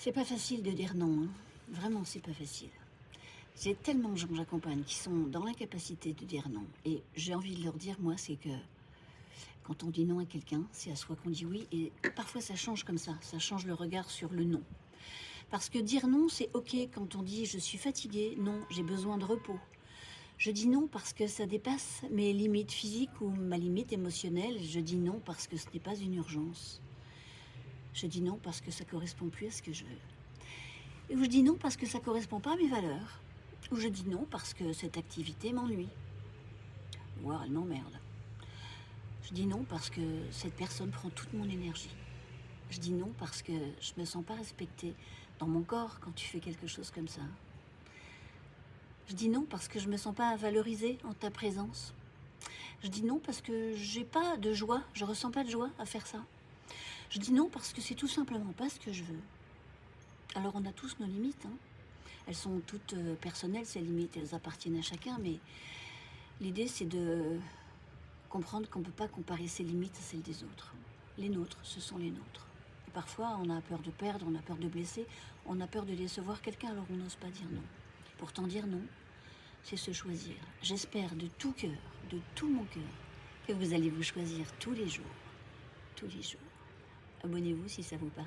C'est pas facile de dire non, hein. Vraiment, c'est pas facile. J'ai tellement de gens que j'accompagne qui sont dans l'incapacité de dire non. Et j'ai envie de leur dire, moi, c'est que quand on dit non à quelqu'un, c'est à soi qu'on dit oui. Et parfois, ça change comme ça change le regard sur le non. Parce que dire non, c'est OK quand on dit je suis fatigué, non, j'ai besoin de repos. Je dis non parce que ça dépasse mes limites physiques ou ma limite émotionnelle. Je dis non parce que ce n'est pas une urgence. Je dis non parce que ça correspond plus à ce que je veux. Et où je dis non parce que ça ne correspond pas à mes valeurs. Ou je dis non parce que cette activité m'ennuie. Voire elle m'emmerde. Je dis non parce que cette personne prend toute mon énergie. Je dis non parce que je ne me sens pas respectée dans mon corps quand tu fais quelque chose comme ça. Je dis non parce que je ne me sens pas valorisée en ta présence. Je dis non parce que j'ai pas de joie, je ressens pas de joie à faire ça. Je dis non parce que c'est tout simplement pas ce que je veux. Alors on a tous nos limites, hein. Elles sont toutes personnelles, ces limites, elles appartiennent à chacun, mais l'idée c'est de comprendre qu'on ne peut pas comparer ses limites à celles des autres. Les nôtres, ce sont les nôtres. Et parfois on a peur de perdre, on a peur de blesser, on a peur de décevoir quelqu'un, alors on n'ose pas dire non. Pourtant dire non, c'est se choisir. J'espère de tout cœur, de tout mon cœur, que vous allez vous choisir tous les jours. Tous les jours. Abonnez-vous si ça vous parle.